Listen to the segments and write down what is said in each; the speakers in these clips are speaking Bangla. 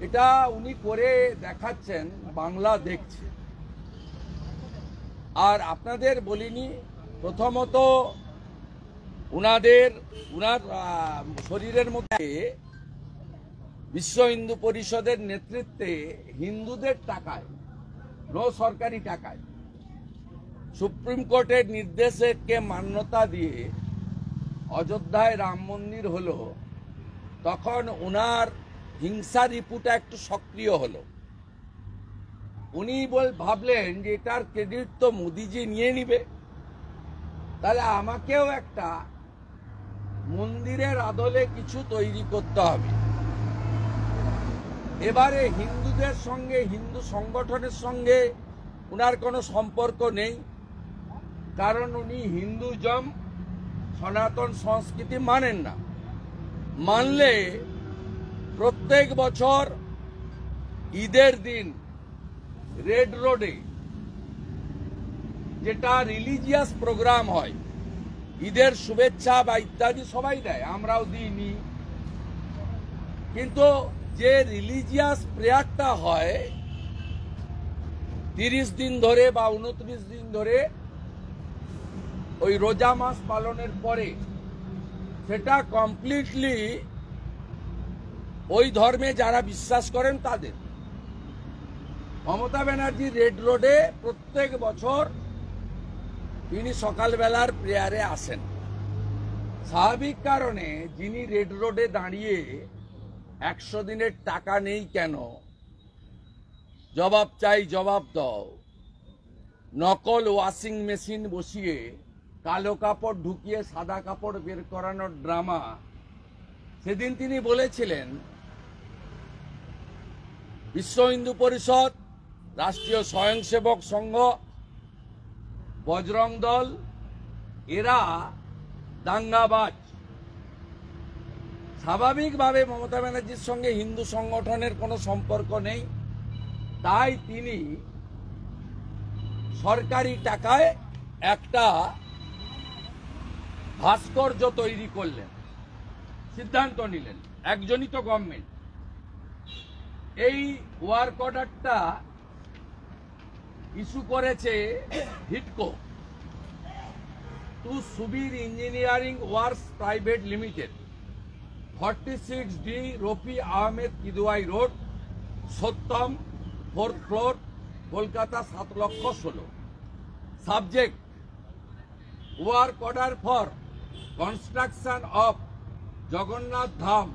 এটা উনি করে দেখাচ্ছেন, বাংলা দেখছে। আর আপনাদের বলিনি, প্রথমত উনার শরীরের মধ্যে বিশ্ব হিন্দু পরিষদের নেতৃত্বে হিন্দুদের টাকায়, সরকারি টাকায় সুপ্রিম কোর্টের নির্দেশকে মান্যতা দিয়ে অযোধ্যায় রাম মন্দির হলো, তখন উনার হিংসা রিপুটা একটু সক্রিয় হলো। উনি ভাবলেন যে এটার ক্রেডিট তো মোদিজি নিয়ে নিবে, তাহলে আমাকেও একটা মন্দিরের আদলে কিছু তৈরি করতে হবে। এবারে হিন্দুদের সঙ্গে, হিন্দু সংগঠনের সঙ্গে উনার কোনো সম্পর্ক নেই, কারণ উনি হিন্দুজম, সনাতন সংস্কৃতি মানেন না। মানলে প্রত্যেক বছর ঈদের দিন রেড রোডে যেটা রিলিজিয়াস প্রোগ্রাম হয়, ঈদের শুভেচ্ছা বা ইত্যাদি সবাই দেয়, আমরাও দিইনি, কিন্তু যে রিলিজিয়াস প্রেয়ারটা হয় 30 দিন ধরে বা 29 দিন ধরে ওই রোজা মাস পালনের পরে, সেটা কমপ্লিটলি ওই ধর্মে যারা বিশ্বাস করেন তাদের। মমতা ব্যানার্জি রেড রোডে প্রত্যেক বছর তিনি সকালবেলার প্রেয়ারে আসেন। স্বাভাবিক কারণে যিনি রেড রোডে দাঁড়িয়ে 100 দিনের টাকা নেই কেন, জবাব চাই জবাব দাও, নকল ওয়াশিং মেশিন বসিয়ে কালো কাপড় ঢুকিয়ে সাদা কাপড় বের করানোর ড্রামা, সেদিন তিনি বলেছিলেন বিশ্ব হিন্দু পরিষদ, রাষ্ট্রীয় স্বয়ংসেবক সংঘ, বজরং দল এরা দাঙ্গাবাজ। স্বাভাবিকভাবে মমতা ব্যানার্জির সঙ্গে হিন্দু সংগঠনের কোনো সম্পর্ক নেই, তাই তিনি সরকারি টাকায় একটা ভাস্কর্য তৈরি করলেন, সিদ্ধান্ত নিলেন। একজনই তো গভর্নমেন্ট। এই ওয়ার্ক অর্ডারটা ইস্যু করেছে Hitco to Subir engineering works private limited, 46D Rafi Ahmed Kidwai road, Satyam, 4th floor, Kolkata 7,16,000। Subject work order for construction of Jagannath Dham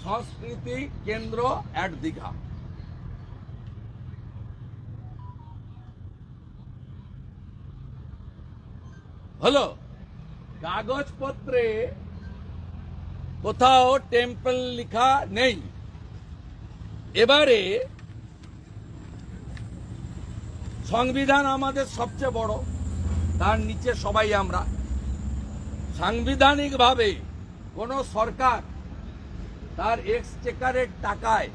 Sanskriti Kendra এট দীঘা। হলো, কাগজপত্রে কোথাও টেম্পল লেখা নেই। এবারে সংবিধান আমাদের সবচেয়ে বড়, তার নিচে সবাই আমরা। সাংবিধানিকভাবে কোন সরকার তার এক্সচেকারের টাকায়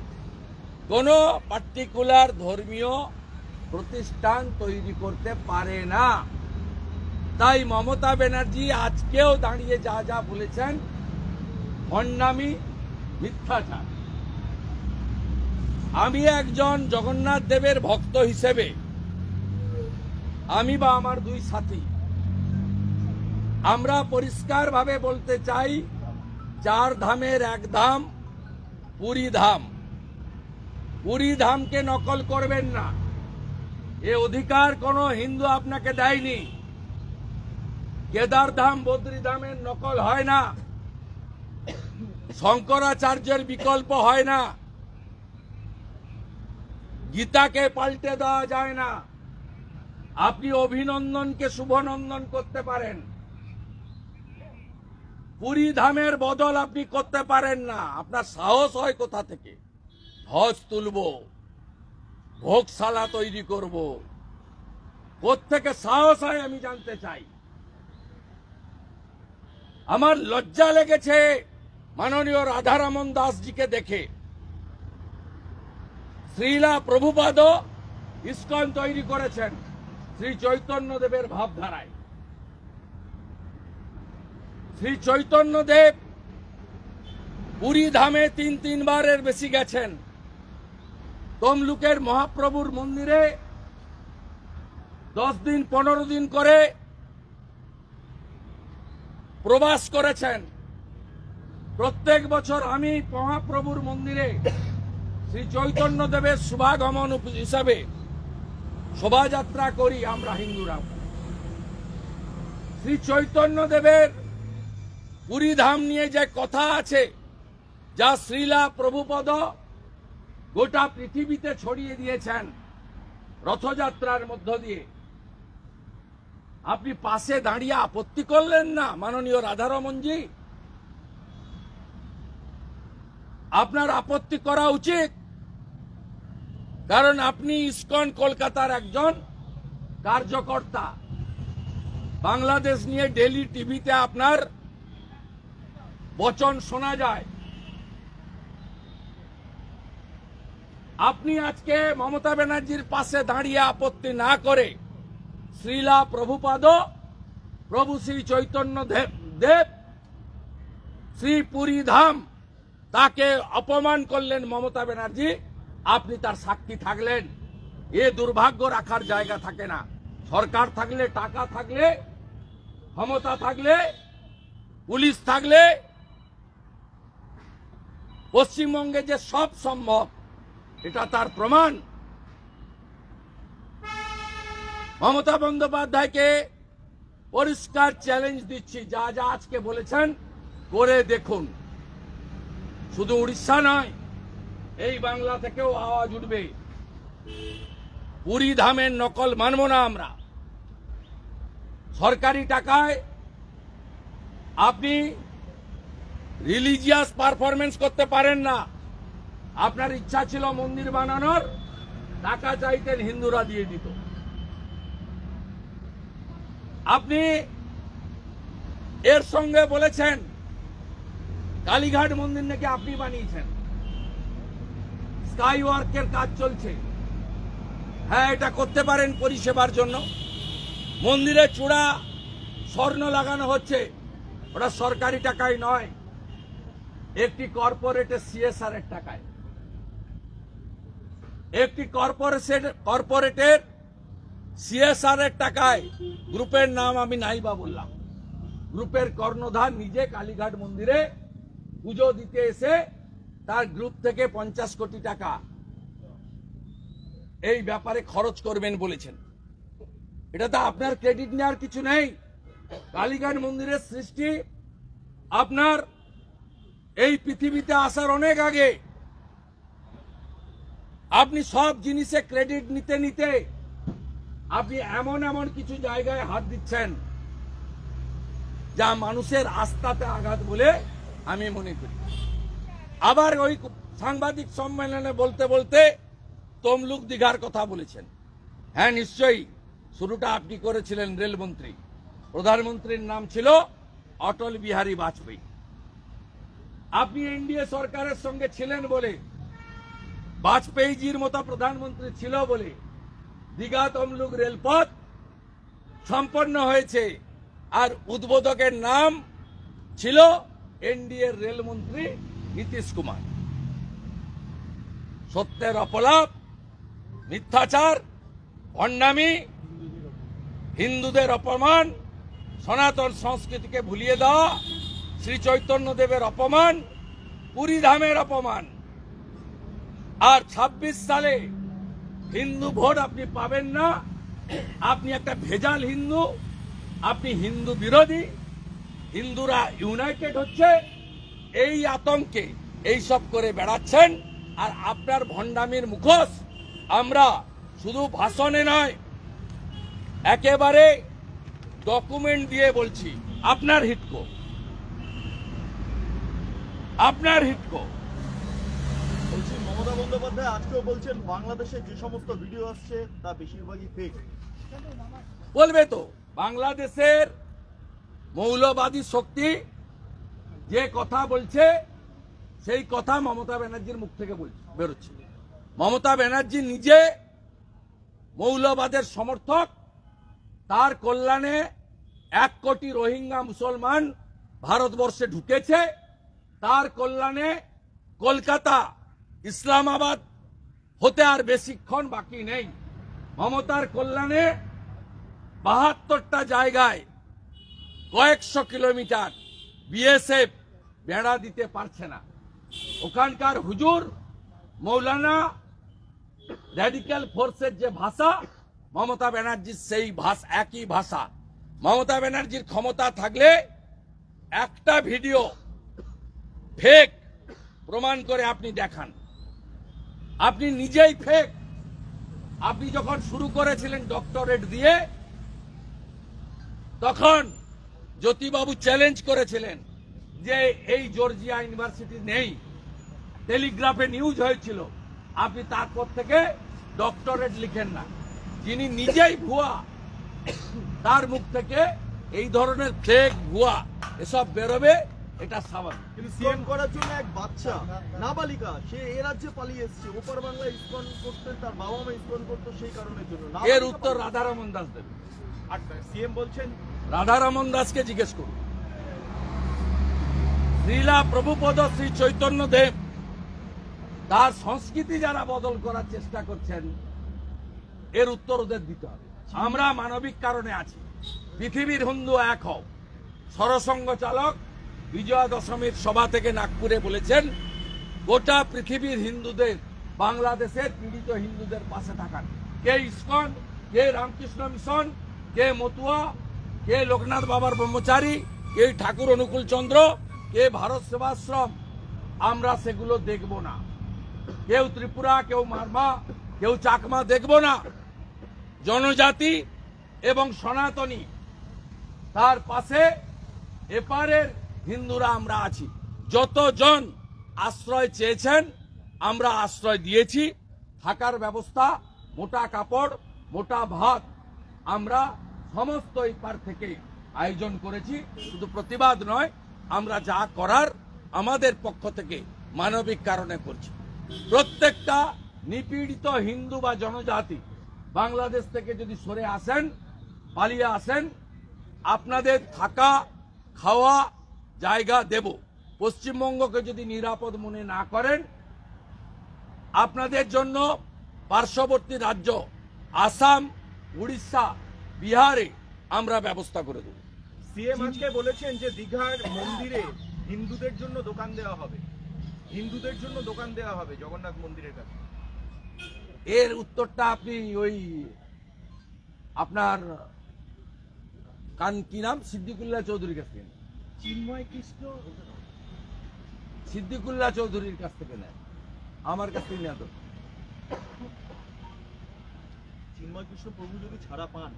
কোনো পার্টিকুলার ধর্মীয় প্রতিষ্ঠান তৈরি করতে পারে না। তাই মমতা ব্যানার্জি আজকেও দাঁড়িয়ে যা যা বলেছেন ভণ্ডামি, মিথ্যাচার। আমি একজন জগন্নাথ দেবের ভক্ত হিসেবে, আমি বা আমার দুই সাথী, আমরা পরিষ্কারভাবে বলতে চাই, 4 ধামের এক ধাম পুরী ধাম। পুরী ধামকে নকল করবেন না, এ অধিকার কোনো হিন্দু আপনাকে দেয়নি। কেদার ধাম, বদ্রী ধামের নকল হয় না, শঙ্করাচার্যের বিকল্প হয় না, গীতাকে পাল্টে দেওয়া যায় না। আপনি অভিনন্দনকে শুভনন্দন করতে পারেন, পুরী ধামের বদল আপনি করতে পারেন না। আপনার সাহস হয় কোথা থেকে? ধ্বজ তুলব, ভোগশালা তৈরি করব, কোত্থেকে সাহস হয় আমি জানতে চাই। আমার লজ্জা লেগেছে মাননীয় রাধারমন দাসজিকে দেখে। শ্রীলা প্রভুপাদ ইস্কন তৈরি করেছেন শ্রী চৈতন্যদেবের ভাবধারায়। শ্রী চৈতন্যদেব পুরী ধামে 3 বারের বেশি গেছেন, তমলুকের মহাপ্রভুর মন্দিরে 10 দিন 15 দিন করে প্রবাস করেছেন। প্রত্যেক বছর আমি মহাপ্রভুর মন্দিরে শ্রী চৈতন্য দেবের শুভাগমন হিসাবে শোভাযাত্রা করি আমরা হিন্দুরা। শ্রী চৈতন্য দেবের পুরী ধাম নিয়ে যে কথা আছে, যা শ্রীলা প্রভুপদ গোটা পৃথিবীতে ছড়িয়ে দিয়েছেন রথযাত্রার মধ্য দিয়ে, আপনি পাশে দাঁড়িয়ে আপত্তি করলেন না মাননীয় রাধারমণজি? আপনার আপত্তি করা উচিত, কারণ আপনি ইসকন কলকাতার একজন কার্যকর্তা। বাংলাদেশ নিয়ে ডেলি টিভিতে আপনার বচন শোনা যায়। আপনি আজকে মমতা ব্যানার্জির পাশে দাঁড়িয়ে আপত্তি না করে শ্রীলা প্রভুপাদ প্রভু শ্রী চৈতন্য দেব শ্রী পুরী ধাম তাকে অপমান করলেন মমতা ব্যানার্জি। আপনি তার সাক্ষী থাকলেন। এ দুর্ভাগ্য রাখার জায়গা থাকে না। সরকার থাকলে, টাকা থাকলে, ক্ষমতা থাকলে, পুলিশ থাকলে পশ্চিমবঙ্গে যে সব সম্ভব, এটা তার প্রমাণ। মমতা বন্দ্যোপাধ্যায়কে পরিষ্কার চ্যালেঞ্জ দিচ্ছি, যা যা আজকে বলেছেন করে দেখুন। শুধু উড়িষ্যা নয়, এই বাংলা থেকেও আওয়াজ উঠবে। পুরী ধামের নকল মানব না আমরা। সরকারি টাকায় আপনি রিলিজিয়াস পারফরমেন্স করতে পারেন না। আপনার ইচ্ছা ছিল মন্দির বানানোর, টাকা চাইতেন, হিন্দুরা দিয়ে দিত। আপনি এর সঙ্গে বলেছেন কালীঘাট মন্দির নাকি আপনি বানিয়েছেন, স্কাই ওয়ার্কের কাজ চলছে। হ্যাঁ, এটা করতে পারেন পরিষেবার জন্য। মন্দিরে চূড়া স্বর্ণ লাগানো হচ্ছে, ওটা সরকারি টাকায় নয়, একটি কর্পোরেটের সিএসআর এর টাকায়। একটি কর্পোরেটের সিএসআর এর টাকায়, গ্রুপের নাম আমি নাইবা বললাম, গ্রুপের কর্ণধার নিজে কালীঘাট মন্দিরে পুজো দিতে এসে তার গ্রুপ থেকে 50 কোটি টাকা এই ব্যাপারে খরচ করবেন বলেছেন। এটা তো আপনার ক্রেডিট নেওয়ার কিছু নেই। কালীঘাট মন্দিরের সৃষ্টি আপনার এই পৃথিবীতে আসার অনেক আগে। আপনি সব জিনিসে ক্রেডিট নিতে নিতে আপনি এমন এমন কিছু জায়গায় হাত দিচ্ছেন যা মানুষের আস্থাতে আঘাত বলে আমি মনে করি। আবার ওই সাংবাদিক সম্মেলনে বলতে বলতে তমলুক দীঘার কথা বলেছেন। হ্যাঁ, নিশ্চয়ই শুরুটা আপনি করেছিলেন রেলমন্ত্রী। প্রধানমন্ত্রীর নাম ছিল অটল বিহারী বাজপেয়ী। আপনি এনডিএ সরকারের সঙ্গে ছিলেন বলে, বাজপেয়ীজির মতো প্রধানমন্ত্রী ছিল বলে দীঘা তমলুক রেলপথ সম্পন্ন হয়েছে। আর উদ্বোধকের নাম ছিল এনডিএ রেলমন্ত্রী নীতিশ কুমার। সত্যের অপলাপ, মিথ্যাচার, ভণ্ডামি, হিন্দুদের অপমান, সনাতন সংস্কৃতিকে ভুলিয়ে দেওয়া, শ্রী চৈতন্য দেবের অপমান, পুরী ধামের অপমান। আর 26 সালে হিন্দু ভোট আপনি পাবেন না। আপনি একটা ভেজাল হিন্দু, আপনি হিন্দু বিরোধী। হিন্দুরা ইউনাইটেড হচ্ছে এই আতঙ্কে এইসব করে বেড়াচ্ছেন। আর আপনার ভণ্ডামির মুখোশ আমরা শুধু ভাষণে নয়, একেবারে ডকুমেন্ট দিয়ে বলছি। আপনার হিটকো, আপনার হিটকো। বলছি, মমতা বন্দ্যোপাধ্যায় আজকেও বলছেন বাংলাদেশে যে সমস্ত ভিডিও আসছে তা বেশিরভাগই ফেক। বলবে তো, বাংলাদেশের মৌলবাদী শক্তি যে কথা বলছে সেই কথা মমতা ব্যানার্জির মুখ থেকে বেরোচ্ছে। মমতা ব্যানার্জি নিজে মৌলবাদের সমর্থক। তার কল্যাণে 1 কোটি রোহিঙ্গা মুসলমান ভারতবর্ষে ঢুকেছে। তার কল্যাণে কলকাতা, ইসলামাবাদ হতে আর বেশিক্ষণ বাকি নেই। মমতার কল্যাণে ৭২টা জায়গায় কয়েকশো কিলোমিটার বিএসএফ বেড়া দিতে পারছে না। ওখানকার হুজুর মৌলানা র্যাডিক্যাল ফোর্সের যে ভাষা, মমতা ব্যানার্জির সেই ভাষা, একই ভাষা। মমতা ব্যানার্জির ক্ষমতা থাকলে একটা ভিডিও ফেক প্রমাণ করে আপনি দেখান। আপনি নিজেই ফেক। আপনি যখন শুরু করেছিলেন ডক্টরেট দিয়ে, তখন জ্যোতিবাবু চ্যালেঞ্জ করেছিলেন যে এই জর্জিয়া ইউনিভার্সিটি নেই, টেলিগ্রাফে নিউজ হয়েছিল। আপনি তারপর থেকে ডক্টরেট লিখেন না। যিনি নিজেই ভুয়া, তার মুখ থেকে এই ধরনের ফেক ভুয়া এসব বেরোবে, এটা স্বাভাবিক। কিন্তু সিএম করার জন্য এক বাচ্চা নাবালিকা, সে এ রাজ্যে পালিয়ে এসেছে, ওপর বাংলায় ইসকন করতেন, তার বাবা মা ইসকন করতো, সেই কারণের জন্য। এর উত্তর রাধারমন দাস দেবে। সিএম বলছেন, রাধারমন দাসকে জিজ্ঞেস করুন। শ্রীলা প্রভুপদ শ্রী চৈতন্য দেব তার সংস্কৃতি যারা বদল করার চেষ্টা করছেন, এর উত্তর ওদের দিতে হবে। আমরা মানবিক কারণে আছি। পৃথিবীর হিন্দু এক হও। সরসংঘ চালক বিজয়া দশমীর সভা থেকে নাগপুরে বলেছেন, গোটা পৃথিবীর হিন্দুদের, বাংলাদেশের পীড়িত হিন্দুদের পাশে থাকান। কে ইসকন, কে রামকৃষ্ণ মিশন, কে মতুয়া, কে লোকনাথ বাবার ব্রহ্মচারী, কে ঠাকুর অনুকূল চন্দ্র, কে ভারত সেবাশ্রম, আমরা সেগুলো দেখব না। কেউ ত্রিপুরা, কেউ মারমা, কেউ চাকমা দেখব না। জনজাতি এবং সনাতনী, তার পাশে এপারের হিন্দুরা আমরা আছি। যতজন আশ্রয় চেয়েছেন আমরা আশ্রয় দিয়েছি। থাকার ব্যবস্থা, মোটা কাপড়, মোটা ভাত আমরা সমস্ত এপার থেকে আয়োজন করেছি। শুধু প্রতিবাদ নয়, আমরা যা করার আমাদের পক্ষ থেকে মানবিক কারণে করছি। প্রত্যেকটা নিপীড়িত হিন্দু বা জনজাতি বাংলাদেশ থেকে যদি সরে আসেন, পালিয়ে আসেন, আপনাদের থাকা খাওয়া জায়গা দেব। পশ্চিমবঙ্গকে যদি নিরাপদ মনে না করেন, আপনাদের জন্য পার্শ্ববর্তী রাজ্য আসাম, উড়িষ্যা, বিহারে আমরা ব্যবস্থা করে দেব। সিএম আজকে বলেছেন যে দীঘার মন্দিরে হিন্দুদের জন্য দোকান দেওয়া হবে, হিন্দুদের জন্য দোকান দেওয়া হবে জগন্নাথ মন্দিরের কাছে। এর উত্তরটা আপনি ওই আপনার কি নাম, সিদ্দিকুল্লাহ চৌধুরীর কাছ থেকে, চিন্ময় কৃষ্ণ, সিদ্দিকুল্লাহ চৌধুরীর কাছ থেকে নেন, আমার কাছ থেকে নেন। চিন্ময় কৃষ্ণ প্রভু যদি ছাড়া পান,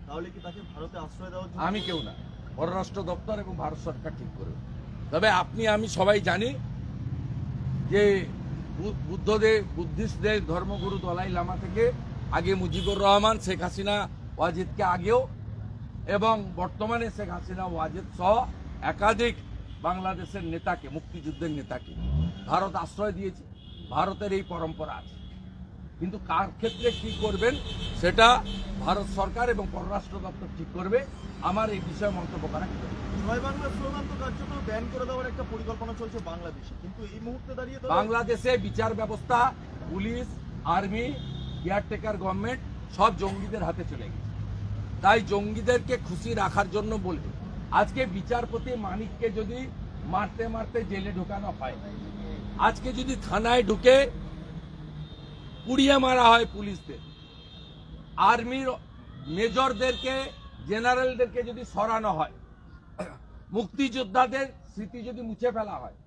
তাহলে কি তাকে ভারতে আশ্রয় দেওয়ার জন্য? আমি কেউ না, পররাষ্ট্র দপ্তর এবং ভারত সরকার ঠিক করবে। তবে আপনি আমি সবাই জানি যে বুদ্ধিস্টদের ধর্মগুরু দলাই লামা থেকে আগে মুজিবুর রহমান, শেখ হাসিনা ওয়াজিদকে আগেও, এবং বর্তমানে শেখ হাসিনা ওয়াজিদ সহ একাধিক বাংলাদেশের নেতাকে, মুক্তিযুদ্ধের নেতাকে ভারত আশ্রয় দিয়েছে। ভারতের এই পরম্পরা আছে। কিন্তু কার ক্ষেত্রে কি করবেন সেটা ভারত সরকার এবং পররাষ্ট্র দপ্তর ঠিক করবে। আমার এই বিষয়ে মন্তব্য করা কি? জয় বাংলা স্লোগান তো কার্যত ব্যান করে দেওয়ার একটা পরিকল্পনা চলছে বাংলাদেশে, কিন্তু এই মুহূর্তে দাঁড়িয়ে বাংলাদেশে বিচার ব্যবস্থা, পুলিশ, আর্মি, কেয়ারটেকার গভর্নমেন্ট সব জঙ্গিদের হাতে চলে গেছে। তাই জঙ্গিদেরকে খুশি রাখার জন্য বলে আজকে বিচারপতি মানিককে যদি মারতে মারতে জেলে ঢোকানো হয়, আজকে যদি থানায় ঢুকে পুড়িয়ে মারা হয় পুলিশদের, আর্মির মেজরদেরকে, জেনারেলদেরকে যদি সরানো হয়, মুক্তিযোদ্ধাদের স্মৃতি যদি মুছে ফেলা হয়,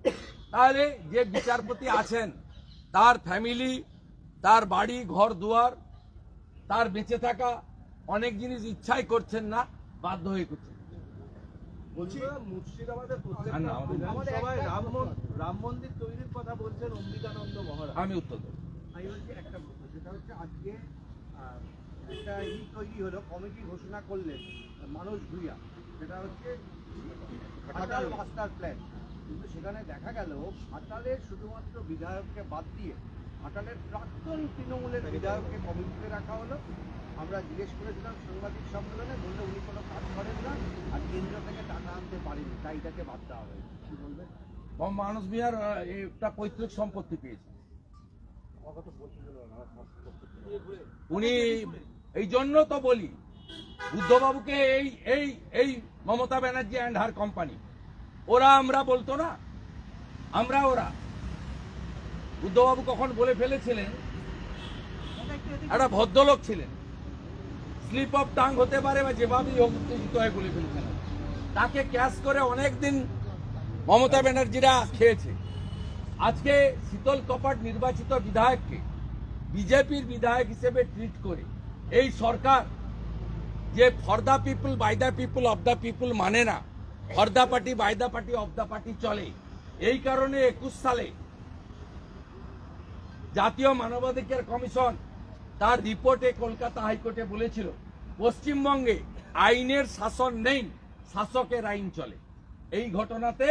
তাহলে যে বিচারপতি আছেন তার ফ্যামিলি, তার বাড়ি ঘর দুয়ার, তার বেঁচে থাকা অনেক জিনিস ইচ্ছাই করছেন না, বাধ্য হয়ে করছেন। বলছি মুর্শিদাবাদের সবাই রাম মন্দির তৈরির কথা বলছেন অম্বিকানন্দ মহারাজ। আমি উত্তর দেব। আমি বলছি একটা প্রশ্ন, সেটা হচ্ছে আজকে একটা তৈরি হলো, কমিটি ঘোষণা করলেন মানুষ ভূঁইয়া, সেটা হচ্ছে ঘাটাল মাস্টার প্ল্যান। কিন্তু সেখানে দেখা গেল ঘাটালের শুধুমাত্র বিধায়ককে বাদ দিয়ে ঘাটালের প্রাক্তন তৃণমূলের বিধায়ককে কমিটিতে রাখা হলো। আমরা জিজ্ঞেস করেছিলাম সাংবাদিক সম্মেলনে, বললে উনি কোনো কাজ করেন না আর কেন্দ্র থেকে টাকা আনতে পারেনি, তাই এটাকে বাদ দেওয়া হয়েছে। কি বলবেন? মানুষ বিহার একটা পৈতৃক সম্পত্তি পেয়েছে, উনি এই জন্য তো বলি বুদ্ধবাবুকে এই এই এই Mamata Banerjee and her company ওরা আমরা বলতো না, আমরা ওরা। বুদ্ধবাবু কখন বলে ফেলেছিলেন, একটা ভদ্রলোক ছিলেন, স্লিপ অফ টাং হতে পারে বা যেভাবেই হোক উত্তেজিত হয়ে বলে ফেলেছিলেন, তাকে ক্যাশ করে অনেকদিন মমতা ব্যানার্জিরা খেয়েছে। আজকে শীতল কপাট নির্বাচিত বিধায়ককে বিজেপির বিধায়ক হিসেবে ট্রিট করে এই সরকার যে for the people by the people of the people মানে না, for the party by the party of the party চলে। এই কারণে 21 সালে জাতীয় মানবাধিকার কমিশন তার রিপোর্টে কলকাতা হাইকোর্টে বলেছিল পশ্চিমবঙ্গে আইনের শাসন নেই, শাসকের আইন চলে। এই ঘটনাতে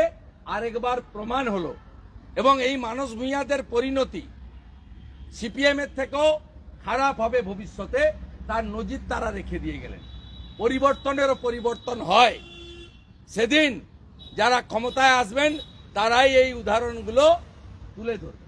আরেকবার প্রমাণ হলো এবং এই মানস ভূঁইয়াদের পরিণতি সিপিএম এর থেকেও খারাপ হবে ভবিষ্যতে, তার নজির তারা রেখে দিয়ে গেলেন। পরিবর্তনেরও পরিবর্তন হয়, সেদিন যারা ক্ষমতায় আসবেন তারাই এই উদাহরণগুলো তুলে ধরবে।